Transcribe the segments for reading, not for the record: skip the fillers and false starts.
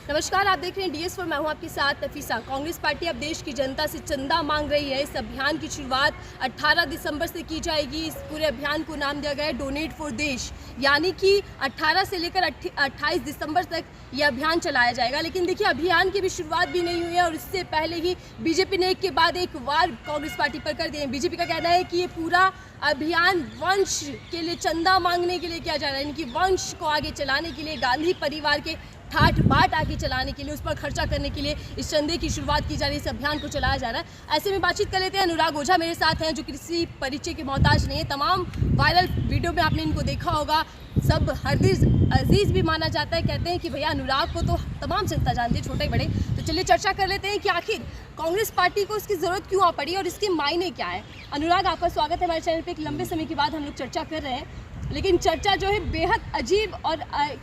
नमस्कार, आप देख रहे हैं DS4। मैं हूं आपके साथ नफीसा। कांग्रेस पार्टी अब देश की जनता से चंदा मांग रही है। इस अभियान की शुरुआत 18 दिसंबर से की जाएगी। इस पूरे अभियान को नाम दिया गया है डोनेट फॉर देश, यानी कि 18 से लेकर 28 दिसंबर तक ये अभियान चलाया जाएगा। लेकिन देखिए, अभियान की भी शुरुआत भी नहीं हुई है और इससे पहले ही बीजेपी ने एक के बाद एक वार कांग्रेस पार्टी पर कर दिए। बीजेपी का कहना है कि ये पूरा अभियान वंश के लिए चंदा मांगने के लिए किया जा रहा है, यानी कि वंश को आगे चलाने के लिए, गांधी परिवार के ठाट बाट आगे चलाने के लिए, उस पर खर्चा करने के लिए इस चंदे की शुरुआत की जा रही है, इस अभियान को चलाया जा रहा है। ऐसे में बातचीत कर लेते हैं। अनुराग ओझा मेरे साथ हैं, जो किसी परिचय के मोहताज नहीं है। तमाम वायरल वीडियो में आपने इनको देखा होगा। सब हरदिल अजीज भी माना जाता है। कहते हैं कि भैया अनुराग को तो तमाम जनता जानती है, छोटे बड़े। तो चलिए चर्चा कर लेते हैं कि आखिर कांग्रेस पार्टी को इसकी ज़रूरत क्यों आ पड़ी और इसके मायने क्या है। अनुराग, आपका स्वागत है हमारे चैनल पर। एक लंबे समय के बाद हम लोग चर्चा कर रहे हैं, लेकिन चर्चा जो है बेहद अजीब और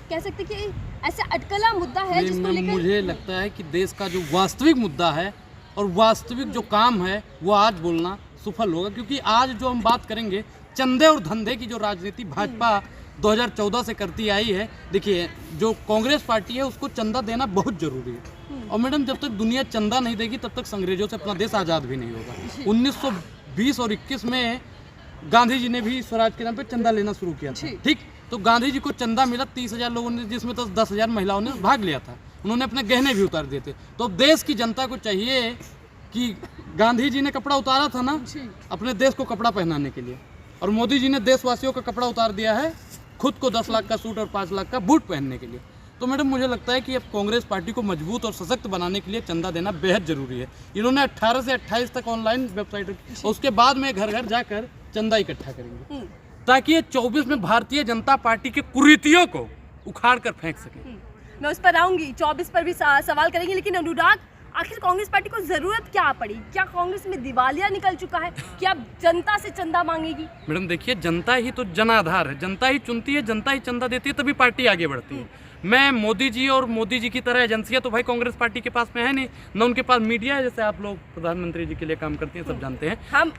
कह सकते हैं कि ऐसा अटकला मुद्दा है जिसको लेकर मुझे लगता है कि देश का जो वास्तविक मुद्दा है और वास्तविक जो काम है वो आज बोलना सफल होगा। क्योंकि आज जो हम बात करेंगे चंदे और धंधे की जो राजनीति भाजपा 2014 से करती आई है। देखिए, जो कांग्रेस पार्टी है उसको चंदा देना बहुत जरूरी है। और मैडम, जब तक दुनिया चंदा नहीं देगी तब तक अंग्रेजों से अपना देश आज़ाद भी नहीं होगा। 1920 और 21 में गांधी जी ने भी स्वराज के नाम पे चंदा लेना शुरू किया था। ठीक, तो गांधी जी को चंदा मिला 30,000 लोगों ने, जिसमें तो 10,000 महिलाओं ने भाग लिया था। उन्होंने अपने गहने भी उतार दिए थे। तो अब देश की जनता को चाहिए कि गांधी जी ने कपड़ा उतारा था ना अपने देश को कपड़ा पहनाने के लिए, और मोदी जी ने देशवासियों का कपड़ा उतार दिया है खुद को 10 लाख का सूट और 5 लाख का बूट पहनने के लिए। तो मैडम, मुझे लगता है कि अब कांग्रेस पार्टी को मजबूत और सशक्त बनाने के लिए चंदा देना बेहद जरूरी है। इन्होंने 18 से 28 तक ऑनलाइन वेबसाइट रखी, और उसके बाद में घर घर जाकर चंदा इकट्ठा करेंगे, ताकि ये 24 में भारतीय जनता पार्टी के कुरीतियों को उखाड़ कर फेंक सके। मैं उस पर आऊंगी, 24 पर भी सवाल करेंगे। लेकिन अनुराग, आखिर कांग्रेस पार्टी को जरूरत क्या पड़ी? क्या कांग्रेस में दिवालिया निकल चुका है? क्या जनता से चंदा मांगेगी? मैडम देखिए, जनता ही तो जनाधार है। जनता ही चुनती है, जनता ही चंदा देती है, तभी पार्टी आगे बढ़ती है। मैं मोदी जी और मोदी जी की तरह एजेंसियां तो भाई कांग्रेस पार्टी के पास में है नहीं, न उनके पास मीडिया है। जैसे आप लोग प्रधानमंत्री जी के लिए काम करते हैं, सब जानते हैं।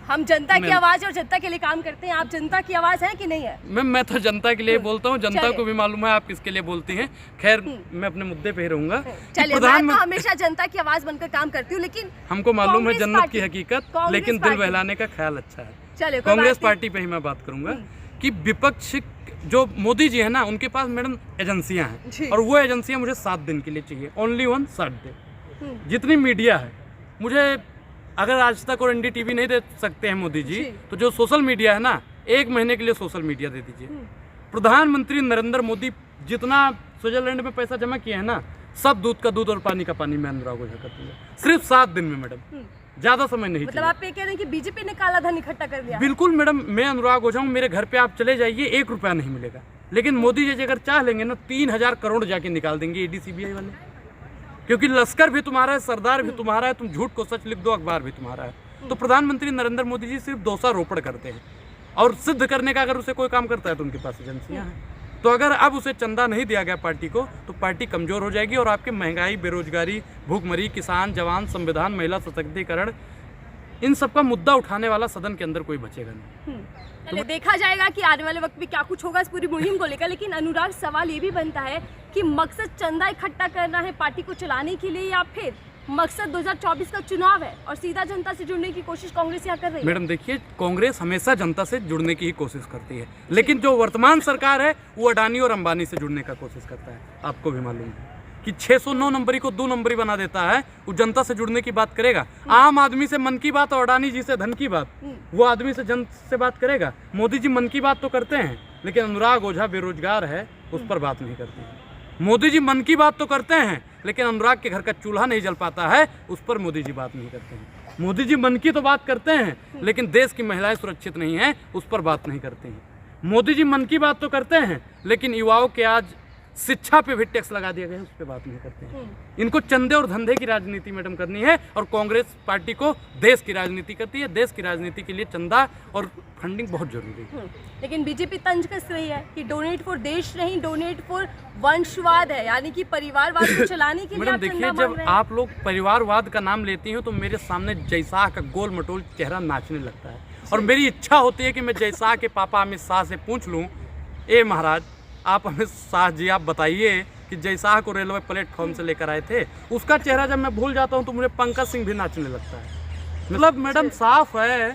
हम जनता की आवाज और जनता के लिए काम करते हैं। आप जनता की आवाज है कि नहीं है? मैं तो जनता के लिए बोलता हूँ। जनता को भी मालूम है आप किसके लिए बोलती हैं। खैर, मैं अपने मुद्दे पे ही रहूंगा। चलिए, मैं तो हमेशा जनता की आवाज बनकर काम करती हूँ, लेकिन हमको मालूम है जन्नत की हकीकत, लेकिन दिल बहलाने का ख्याल अच्छा है। चलिए, कांग्रेस पार्टी पे ही मैं बात करूंगा कि विपक्ष जो मोदी जी है ना, उनके पास मैडम एजेंसियां हैं, और वो एजेंसियां मुझे 7 दिन के लिए चाहिए। Only 1 7 day. जितनी मीडिया है, मुझे अगर आज तक और NDTV नहीं दे सकते हैं मोदी जी, तो जो सोशल मीडिया है ना, 1 महीने के लिए सोशल मीडिया दे दीजिए। प्रधानमंत्री नरेंद्र मोदी जितना स्विट्जरलैंड में पैसा जमा किया है ना, सब दूध का दूध और पानी का पानी मैं अनुराग ओझा कर दूंगा, सिर्फ 7 दिन में। मैडम, ज्यादा समय नहीं। मतलब आप ये कह रहे हैं कि बीजेपी ने काला धन इकट्ठा कर लिया? बिल्कुल मैडम, मैं अनुराग ओझा हूं। मेरे घर पे आप चले जाइए, 1 रुपया नहीं मिलेगा। लेकिन मोदी जी अगर चाह लेंगे ना, 3000 करोड़ जाके निकाल देंगे ED CBI वाले। क्योंकि लश्कर भी तुम्हारा है, सरदार भी तुम्हारा है, तुम झूठ को सच लिख दो, अखबार भी तुम्हारा है। तो प्रधानमंत्री नरेंद्र मोदी जी सिर्फ दोषारोपण करते हैं, और सिद्ध करने का अगर उसे कोई काम करता है तो उनके पास एजेंसियां हैं। तो अगर अब उसे चंदा नहीं दिया गया पार्टी को, तो पार्टी कमजोर हो जाएगी, और आपके महंगाई, बेरोजगारी, भूखमरी, किसान, जवान, संविधान, महिला सशक्तिकरण, इन सब का मुद्दा उठाने वाला सदन के अंदर कोई बचेगा नहीं। तो देखा जाएगा कि आने वाले वक्त में क्या कुछ होगा इस पूरी मुहिम को लेकर। लेकिन अनुराग, सवाल ये भी बनता है कि मकसद चंदा इकट्ठा करना है पार्टी को चलाने के लिए, या फिर मकसद 2024 का चुनाव है और सीधा जनता से जुड़ने की कोशिश कांग्रेस यहाँ कर रही है? मैडम देखिए, कांग्रेस हमेशा जनता से जुड़ने की ही कोशिश करती है, लेकिन जो वर्तमान सरकार है वो अडानी और अंबानी से जुड़ने का कोशिश करता है। आपको भी मालूम है कि 609 नंबरी को 2 नंबरी बना देता है। वो जनता से जुड़ने की बात करेगा? आम आदमी से मन की बात और अडानी जी से धन की बात, वो आदमी से जन से बात करेगा? मोदी जी मन की बात तो करते हैं, लेकिन अनुराग ओझा बेरोजगार है, उस पर बात नहीं करते हैं। मोदी जी मन की बात तो करते हैं, लेकिन अनुराग के घर का चूल्हा नहीं जल पाता है, उस पर मोदी जी बात नहीं करते हैं। मोदी जी मन की तो बात करते हैं, लेकिन देश की महिलाएं सुरक्षित नहीं है, उस पर बात नहीं करते हैं। मोदी जी मन की बात तो करते हैं, लेकिन युवाओं के आज शिक्षा पे भी टैक्स लगा दिया गया है, उस पर बात नहीं करते हैं। इनको चंदे और धंधे की राजनीति मैडम करनी है, और कांग्रेस पार्टी को देश की राजनीति करती है। देश की राजनीति के लिए चंदा और फंडिंग बहुत जरूरी है। लेकिन बीजेपी तंज कस रही है कि डोनेट फॉर देश नहीं, डोनेट फॉर वंशवाद है, यानी कि परिवारवाद को चलाने के लिए। मैडम देखिए, जब आप लोग परिवारवाद का नाम लेती हो, तो मेरे सामने जयशाह का गोल मटोल चेहरा नाचने लगता है, और मेरी इच्छा होती है कि मैं जयशाह के पापा अमित शाह से पूछ लूँ, ए महाराज, आप हमें शाह जी आप बताइए कि जयशाह को रेलवे प्लेटफॉर्म से लेकर आए थे, उसका चेहरा जब मैं भूल जाता हूँ तो मुझे पंकज सिंह भी नाचने लगता है। मतलब मैडम साफ है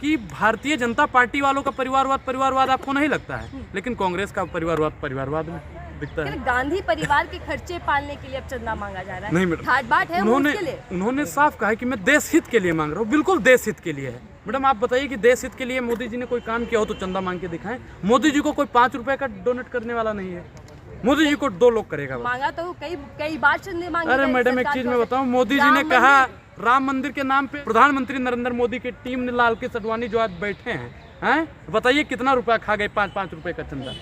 कि भारतीय जनता पार्टी वालों का परिवारवाद आपको नहीं लगता है, लेकिन कांग्रेस का परिवारवाद में दिखता है। गांधी परिवार के खर्चे पालने के लिए अब चंदा मांगा जा रहा है। नहीं मैडम, ठाट बाट है उसके लिए। उन्होंने साफ कहा है कि मैं देश हित के लिए मांग रहा हूँ। बिल्कुल देश हित के लिए है मैडम। आप बताइए कि देश हित के लिए मोदी जी ने कोई काम किया हो तो चंदा मांग के दिखाएं। मोदी जी को कोई 5 रुपए का डोनेट करने वाला नहीं है, मोदी जी को 2 लोग करेगा। मांगा तो कई बार चंदे मांगे। अरे मैडम एक चीज मैं बताऊं, मोदी जी ने कहा राम मंदिर के नाम पे प्रधानमंत्री नरेंद्र मोदी की टीम ने लाल कृष्ण आडवाणी जो आज बैठे हैं, बताइए कितना रुपया खा गए 5-5 रुपए का चंदा।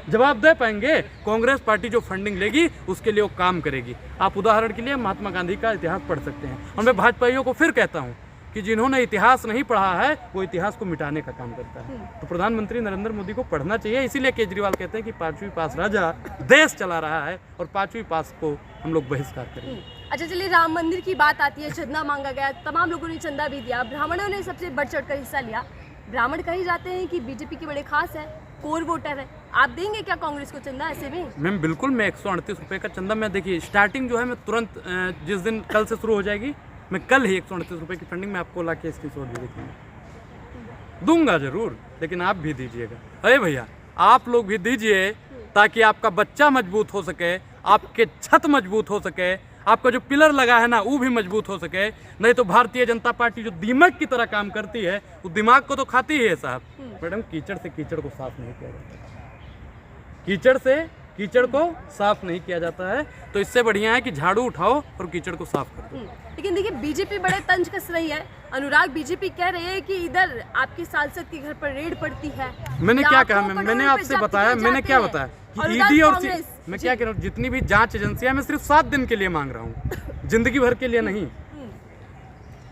जवाब दे पाएंगे? कांग्रेस पार्टी जो फंडिंग लेगी उसके लिए वो काम करेगी। आप उदाहरण के लिए महात्मा गांधी का इतिहास पढ़ सकते हैं। और मैं भाजपाइयों को फिर कहता हूँ कि जिन्होंने इतिहास नहीं पढ़ा है वो इतिहास को मिटाने का काम करता है। तो प्रधानमंत्री नरेंद्र मोदी को पढ़ना चाहिए। इसीलिए केजरीवाल कहते हैं कि 5वीं पास राजा देश चला रहा है और 5वीं पास को हम लोग बहिष्कार करेंगे। अच्छा चलिए, राम मंदिर की बात आती है, चंदा मांगा गया, तमाम लोगों ने चंदा भी दिया, ब्राह्मणों ने सबसे बढ़ चढ़ कर हिस्सा लिया। ब्राह्मण कहे जाते हैं कि बीजेपी के बड़े खास है, कोर वोटर है। आप देंगे क्या कांग्रेस को चंदा ऐसे में? मैम बिल्कुल, मैं 138 रुपये का चंदा, मैं देखिए स्टार्टिंग जो है मैं तुरंत जिस दिन कल से शुरू हो जाएगी, मैं कल ही 138 रुपये की फंडिंग मैं आपको ला के स्क्रीनशॉट भी दूंगा जरूर, लेकिन आप भी दीजिएगा। अरे भैया आप लोग भी दीजिए ताकि आपका बच्चा मजबूत हो सके, आपके छत मजबूत हो सके, आपका जो पिलर लगा है ना वो भी मजबूत हो सके। नहीं तो भारतीय जनता पार्टी जो दिमाग की तरह काम करती है वो दिमाग को तो खाती ही है साहब। मैडम कीचड़ से कीचड़ को साफ नहीं किया जाता, कीचड़ से कीचड़ को साफ नहीं किया जाता है। तो इससे बढ़िया है कि झाड़ू उठाओ और कीचड़ को साफ कर दो। लेकिन देखिए बीजेपी बड़े तंज कस रही है। अनुराग, बीजेपी कह रही है कि इधर आपकी सांसद के घर पर रेड पड़ती है। मैंने क्या कहा? मैंने आपसे बताया, मैंने क्या बताया कि ईडी और मैं क्या कह रहा हूँ, जितनी भी जांच एजेंसियां मैं सिर्फ 7 दिन के लिए मांग रहा हूँ, जिंदगी भर के लिए नहीं।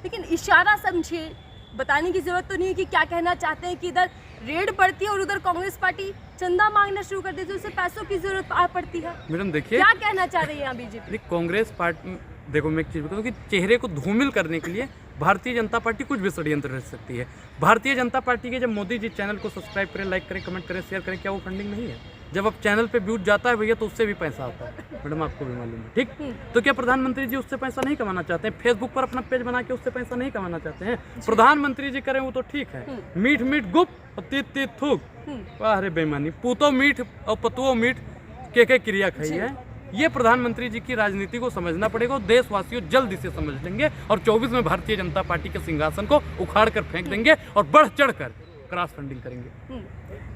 लेकिन इशारा समझिए, बताने की जरूरत तो नहीं है कि क्या कहना चाहते हैं कि इधर रेड पड़ती है और उधर कांग्रेस पार्टी चंदा मांगना शुरू कर देती है, उससे पैसों की जरूरत पड़ती है। मैडम देखिए क्या कहना चाह रही है यहाँ बीजेपी? कांग्रेस पार्टी, देखो मैं एक चीज बताऊँ कि चेहरे को धूमिल करने के लिए भारतीय जनता पार्टी कुछ भी षड्यंत्र रच सकती है। भारतीय जनता पार्टी के जब मोदी जी चैनल को सब्सक्राइब करें, लाइक करें, कमेंट करें, शेयर करें, क्या वो फंडिंग नहीं है? जब अब चैनल पे व्यूज जाता है भैया तो उससे भी पैसा आता है। मैडम आपको भी मालूम है, ठीक? तो क्या प्रधानमंत्री जी उससे पैसा नहीं कमाना चाहते हैं? फेसबुक पर अपना पेज बना के उससे पैसा नहीं कमाना चाहते हैं? प्रधानमंत्री जी करें वो तो ठीक है, मीठ मीठ गुप और तीत तीत थूक, वाह रे बेईमानी, पूतो मीठ और पतुओ मीठ के क्रिया खाई है। ये प्रधानमंत्री जी की राजनीति को समझना पड़ेगा और देशवासियों जल्द इसे समझ लेंगे और 24 में भारतीय जनता पार्टी के सिंहासन को उखाड़ कर फेंक देंगे और बढ़ चढ़ कर क्रॉस फंडिंग करेंगे।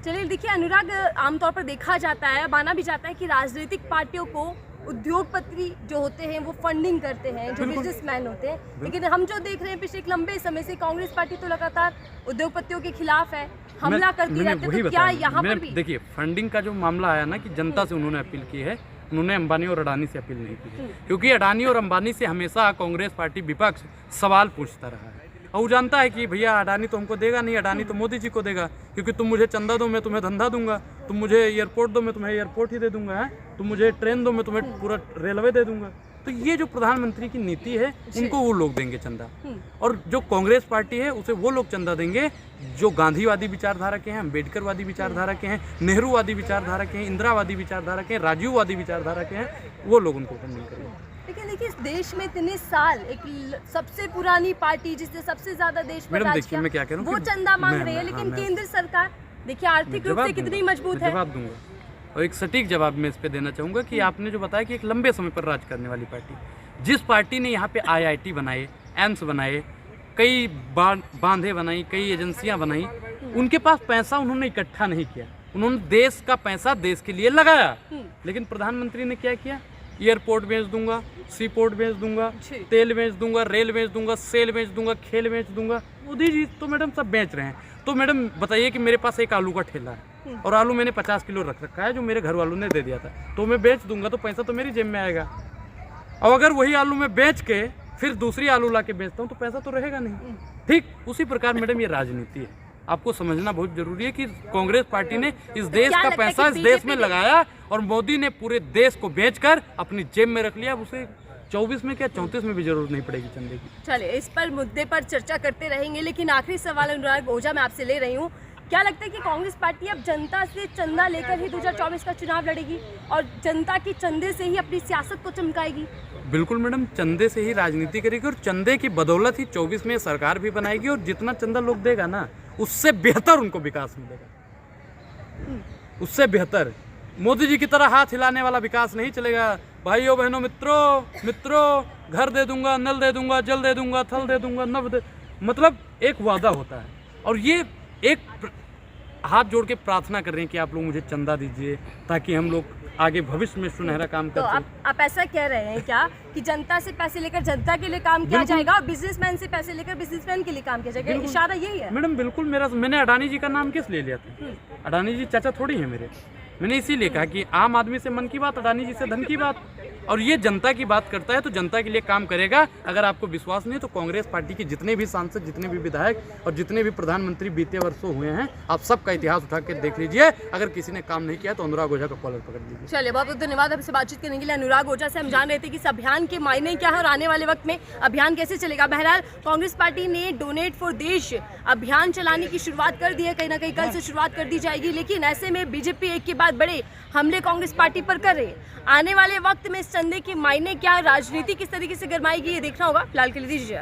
चलिए देखिए अनुराग, आमतौर पर देखा जाता है, माना भी जाता है कि राजनीतिक पार्टियों को उद्योगपति जो होते हैं वो फंडिंग करते हैं, जो बिजनेसमैन होते हैं। लेकिन हम जो देख रहे हैं पिछले एक लंबे समय से कांग्रेस पार्टी तो लगातार उद्योगपतियों के खिलाफ है, हमला करती रहती है। तो क्या यहाँ पर भी देखिए फंडिंग का जो मामला आया ना कि जनता से उन्होंने अपील की है, उन्होंने अंबानी और अडानी से अपील नहीं की, क्योंकि अडानी और अंबानी से हमेशा कांग्रेस पार्टी विपक्ष सवाल पूछता रहा है और वो जानता है कि भैया अडानी तो हमको देगा नहीं, अडानी तो मोदी जी को देगा, क्योंकि तुम मुझे चंदा दो मैं तुम्हें धंधा दूंगा, तुम मुझे एयरपोर्ट दो मैं तुम्हें एयरपोर्ट ही दे दूंगा, है तुम मुझे ट्रेन दो मैं तुम्हें पूरा रेलवे दे दूंगा। तो ये जो प्रधानमंत्री की नीति है उनको वो लोग देंगे चंदा, और जो कांग्रेस पार्टी है उसे वो लोग चंदा देंगे जो गांधीवादी विचारधारा के हैं, अम्बेडकरवादी विचारधारा के हैं, नेहरूवादी विचारधारा के हैं, इंदिरावादी विचारधारा के हैं, राजीववादी विचारधारा के हैं, वो लोग उनको फंडिंग करेंगे। लेकिन देखिए इस देश में इतने साल एक सबसे पुरानी पार्टी जिसने सबसे ज्यादा देश पर राज किया, मैं क्या कह रहा हूं, वो चंदा मांग रही है, लेकिन केंद्र सरकार देखिए आर्थिक रूप से कितनी मजबूत है। जवाब दूंगा और एक सटीक जवाब मैं इस पे देना चाहूंगा कि आपने जो बताया कि एक लंबे समय पर राज करने वाली पार्टी, जिस पार्टी ने यहाँ पे IIT बनाए, एम्स बनाए, कई बांधे बनाई, कई एजेंसियां बनाई, उनके पास पैसा उन्होंने इकट्ठा नहीं किया, उन्होंने देश का पैसा देश के लिए लगाया। लेकिन प्रधानमंत्री ने क्या किया? एयरपोर्ट बेच दूंगा, सी पोर्ट बेच दूंगा, तेल बेच दूंगा, रेल बेच दूंगा, सेल बेच दूंगा, खेल बेच दूंगा। मोदी जी तो मैडम सब बेच रहे हैं। तो मैडम बताइए कि मेरे पास एक आलू का ठेला है और आलू मैंने 50 किलो रख रखा है जो मेरे घर वालों ने दे दिया था, तो मैं बेच दूंगा तो पैसा तो मेरी जेब में आएगा। और अगर वही आलू मैं बेच के फिर दूसरी आलू ला के बेचता हूँ तो पैसा तो रहेगा नहीं। ठीक उसी प्रकार मैडम ये राजनीति है, आपको समझना बहुत जरूरी है कि कांग्रेस पार्टी ने इस देश का पैसा इस देश में लगाया और मोदी ने पूरे देश को बेचकर अपनी जेब में रख लिया। उसे 24 में क्या 34 में भी जरूरत नहीं पड़ेगी चंदे की। चलिए इस पर मुद्दे पर चर्चा करते रहेंगे, लेकिन आखिरी सवाल अनुराग ओझा मैं आपसे ले रही हूँ, क्या लगता है कि कांग्रेस पार्टी अब जनता से चंदा लेकर ही 2024 का चुनाव लड़ेगी और जनता के चंदे से ही अपनी सियासत को चमकाएगी? बिल्कुल मैडम, चंदे से ही राजनीति करेगी और चंदे की बदौलत ही 24 में सरकार भी बनाएगी और जितना चंदा लोग देगा ना उससे बेहतर उनको विकास मिलेगा, उससे बेहतर। मोदी जी की तरह हाथ हिलाने वाला विकास नहीं चलेगा। भाइयों बहनों मित्रों घर दे दूंगा, नल दे दूंगा, जल दे दूंगा, थल दे दूंगा, नव दे, मतलब एक वादा होता है और ये एक हाथ जोड़ के प्रार्थना कर रहे हैं कि आप लोग मुझे चंदा दीजिए ताकि हम लोग आगे भविष्य में सुनहरा काम कर तो सकें। आप ऐसा कह रहे हैं क्या कि जनता से पैसे लेकर जनता के लिए काम किया जाएगा और बिजनेसमैन से पैसे लेकर बिजनेसमैन के लिए काम किया जाएगा? इशारा यही है मैडम बिल्कुल। मैंने अडानी जी का नाम किस लिए लिया था? अडानी जी चाचा थोड़ी है मेरे। मैंने इसीलिए कहा कि आम आदमी से मन की बात, अडानी जी से धन की बात, और ये जनता की बात करता है तो जनता के लिए काम करेगा। अगर आपको विश्वास नहीं है तो कांग्रेस पार्टी के जितने भी सांसद, जितने भी विधायक और जितने भी प्रधानमंत्री बीते वर्षों हुए हैं, आप सबका इतिहास उठा के देख लीजिए। अगर किसी ने काम नहीं किया तो अनुराग ओझा का कॉलर पकड़ लीजिए। चलिए, बहुत बहुत धन्यवाद हमसे बातचीत करने के लिए। अनुराग ओझा से हम जान रहे थे कि इस अभियान के मायने क्या है और आने वाले वक्त में अभियान कैसे चलेगा। बहरहाल कांग्रेस पार्टी ने डोनेट फॉर देश अभियान चलाने की शुरुआत कर दी है, कहीं ना कहीं कल से शुरुआत कर दी जाएगी। लेकिन ऐसे में बीजेपी एक के बाद बड़े हमले कांग्रेस पार्टी पर कर रही है। आने वाले वक्त में इस चंदे के मायने क्या, राजनीति किस तरीके से गरमाएगी, ये देखना होगा। फिलहाल के लिए दीजिए।